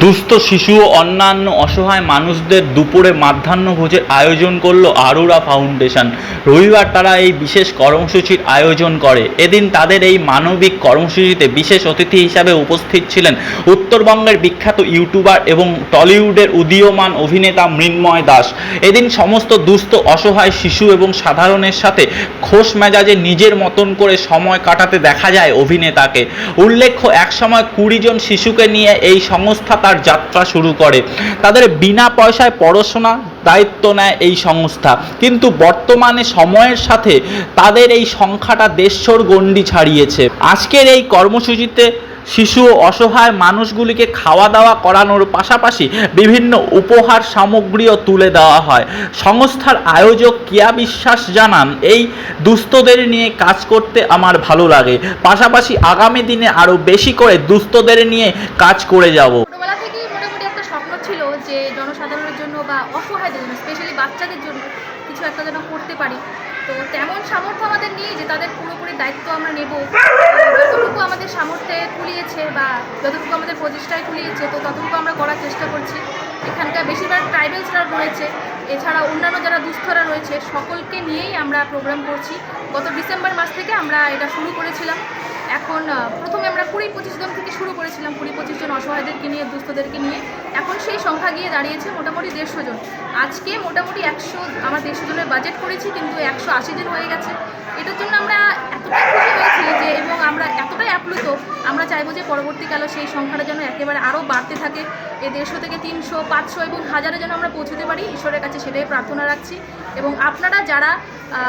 দুস্থ শিশু ও অন্যান্য অসহায় মানুষদের দুপুরে মাধ্যাহ্নভোজের আয়োজন করল আরুরা ফাউন্ডেশন। রবিবার তারা এই বিশেষ কর্মসূচির আয়োজন করে। এদিন তাদের এই মানবিক কর্মসূচিতে বিশেষ অতিথি হিসাবে উপস্থিত ছিলেন উত্তরবঙ্গের বিখ্যাত ইউটিউবার এবং টলিউডের উদীয়মান অভিনেতা মৃন্ময় দাস। এদিন সমস্ত দুস্থ অসহায় শিশু এবং সাধারণের সাথে খোশ মেজাজে নিজের মতন করে সময় কাটাতে দেখা যায় অভিনেতাকে। উল্লেখ্য, একসময় 20 জন শিশুকে নিয়ে এই সংস্থা তার যাত্রা শুরু করে। তাদের বিনা পয়সায় পড়াশোনার দায়িত্ব নেয় এই সংস্থা, কিন্তু বর্তমানে সময়ের সাথে তাদের এই সংখ্যাটা 150 গণ্ডি ছাড়িয়েছে। আজকের এই কর্মসূচিতে শিশু ও অসহায় মানুষগুলিকে খাওয়া দাওয়া করানোর পাশাপাশি বিভিন্ন উপহার সামগ্রীও তুলে দেওয়া হয়। সংস্থার আয়োজক কিয়া বিশ্বাস জানান, এই দুস্থদের নিয়ে কাজ করতে আমার ভালো লাগে, পাশাপাশি আগামী দিনে আরও বেশি করে দুস্থদের নিয়ে কাজ করে যাব। ছোটবেলা থেকেই মোটামুটি একটা স্বপ্ন ছিল যে জনসাধারণের জন্য বা অসহায়দের জন্য, স্পেশালি বাচ্চাদের জন্য কিছু একটা যেন করতে পারি। তো তেমন সামর্থ্য আমাদের নেই যে তাদের পুরোপুরি দায়িত্ব আমরা নেব। যতটুকু আমাদের সামর্থ্যে কুলিয়েছে বা যতটুকু আমাদের প্রচেষ্টায় কুলিয়েছে, তো ততটুকু আমরা করার চেষ্টা করছি। এখানকার বেশিরভাগ ট্রাইবেলসরা রয়েছে, এছাড়া অন্যান্য যারা দুস্থরা রয়েছে, সকলকে নিয়েই আমরা প্রোগ্রাম করছি। গত ডিসেম্বর মাস থেকে আমরা এটা শুরু করেছিলাম। এখন প্রথমে আমরা 20-25 জন থেকে শুরু করেছিলাম, 20-25 জন অসহায়দেরকে নিয়ে, দুস্থদেরকে নিয়ে। এখন সেই সংখ্যা গিয়ে দাঁড়িয়েছে মোটামুটি 150 জন। আজকে মোটামুটি 100, আমরা 150 জনের বাজেট করেছি, কিন্তু 180 জন হয়ে গেছে। এটার জন্য আমরা এতটাই খুশি হয়েছি যে, এবং আমরা এতটাই আপ্লুত, আমরা চাইবো যে পরবর্তীকালে সেই সংখ্যাটা যেন একেবারে আরও বাড়তে থাকে। এই 150 থেকে 300, 500 এবং 1000-এ যেন আমরা পৌঁছতে পারি, ঈশ্বরের কাছে সেটাই প্রার্থনা রাখছি। এবং আপনারা যারা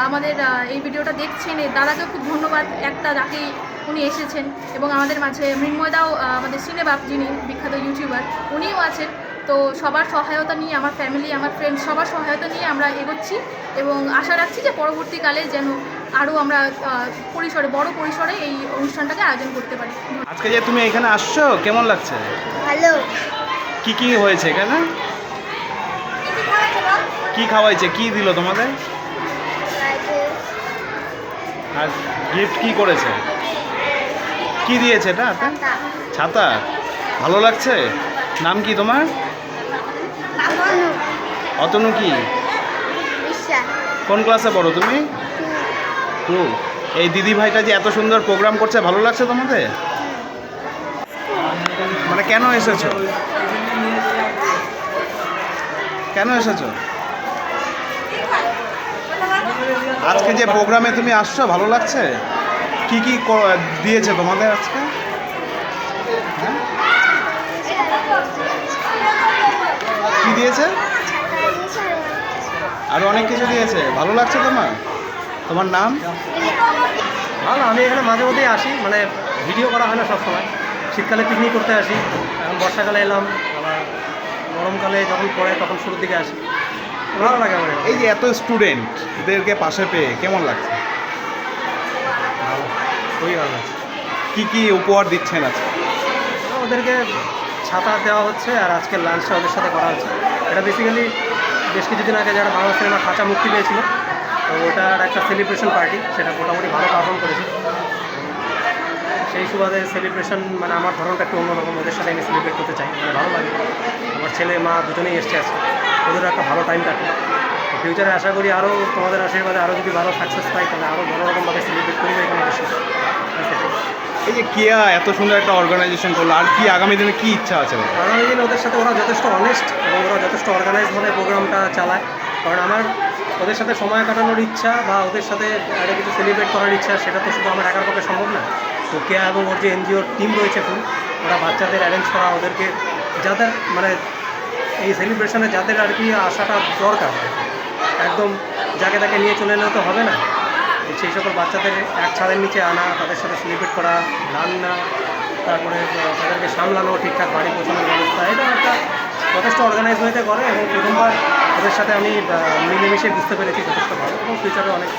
আমাদের এই ভিডিওটা দেখছেন, দাদাকেও খুব ধন্যবাদ, একটা যাকে উনি এসেছেন, এবং আমাদের মাঝে মৃন্ময়দাও, আমাদের সিনেবাপ যিনি বিখ্যাত ইউটিউবার, উনিও আছেন। তো সবার সহায়তা নিয়ে, আমার ফ্যামিলি, আমার ফ্রেন্ডস, সবার সহায়তা নিয়ে আমরা এগোচ্ছি এবং আশা রাখছি যে পরবর্তীকালে যেন আরও আমরা বড় পরিসরে এই অনুষ্ঠানটাকে আয়োজন করতে পারি। আজকে যে তুমি এখানে আসছো, কেমন লাগছে? ভালো। কি কি হয়েছে এখানে? কি খাওয়াইছে, কি দিল তোমাদের? আর গিফট কি করেছে, কি দিয়েছে? এটা ছাতা। ভালো লাগছে। নাম কি তোমার? অতনু। কি, কোন ক্লাসে পড়ো তুমি? 2। এই দিদি ভাইটা যে এত সুন্দর প্রোগ্রাম করছে, ভালো লাগছে তোমাদের? মানে কেন এসেছো, কেন এসেছো? আজকে যে প্রোগ্রামে তুমি আসছো, ভালো লাগছে? কি কি দিয়েছে তোমাদের আজকে? কি দিয়েছে? আরো অনেক কিছু দিয়েছে। ভালো লাগছে তোমার? তোমার নাম? ভালো। আমি এখানে মাঝে মধ্যেই আসি, মানে ভিডিও করা হয় না সবসময়। শীতকালে পিকনিক করতে আসি, এখন বর্ষাকালে এলাম, আবার গরমকালে যখন পড়ে তখন শুরুর দিকে আসি। ভালো লাগে আমার। এই যে এত স্টুডেন্ট এদেরকে পাশে পেয়ে কেমন লাগছে? ভালো, খুবই ভালো লাগছে। কি কি উপহার দিচ্ছেন আজকে? ওদেরকে ছাতা দেওয়া হচ্ছে, আর আজকে লাঞ্চটা ওদের সাথে করা হচ্ছে। এটা বেসিক্যালি বেশ কিছুদিন আগে যারা বাংলা সিনেমা খাঁচা মুক্তি পেয়েছিল, তো ওটার একটা সেলিব্রেশন পার্টি, সেটা মোটামুটি ভালো পারফর্ম করেছে। সেই সুবাদে সেলিব্রেশন, মানে আমার ধরনটা একটু অন্যরকম, ওদের সাথে আমি সেলিব্রেট করতে চাই, মানে ভালো লাগে। আমার ছেলে মা দুজনেই এসছে আছে, ওদেরও একটা ভালো টাইম কাটে। ফিউচারে আশা করি আরও তোমাদের আশীর্বাদে আরও যদি ভালো সাকসেস পাই, তাহলে আরও বড় রকমভাবে সেলিব্রেট করবো এখানে এসে। এই যে কিয়া এত সুন্দর একটা অর্গানাইজেশন করলো, আর কি আগামী দিনে কি ইচ্ছা আছে? আগামী দিনে ওদের সাথে ওরা যথেষ্ট অনেস্ট এবং ওরা যথেষ্ট অর্গানাইজভাবে প্রোগ্রামটা চালায়। কারণ আমার ওদের সাথে সময় কাটানোর ইচ্ছা বা ওদের সাথে একটা কিছু সেলিব্রেট করার ইচ্ছা, সেটা তো শুধু আমার একার পক্ষে সম্ভব না। তো কেয়া এবং ওর যে এনজিওর টিম রয়েছে ফুল, ওরা বাচ্চাদের অ্যারেঞ্জ করা, ওদেরকে যাদের মানে এই সেলিব্রেশনে যাদের আর কি আসাটা দরকার, একদম যাকে তাকে নিয়ে চলে এলেও তো হবে না। সেই সকল বাচ্চাদের এক ছাদের নিচে আনা, তাদের সাথে সেলিব্রেট করা, রান্না, তারপরে তাদেরকে সামলানো, ঠিকঠাক বাড়ি পৌঁছানোর ব্যবস্থা, এটা একটা যথেষ্ট অর্গানাইজ হতে করে। এবং প্রথমবার ওদের সাথে আমি মিলেমিশে বুঝতে পেরেছি যথেষ্ট ভালো, এবং ফিউচারে অনেক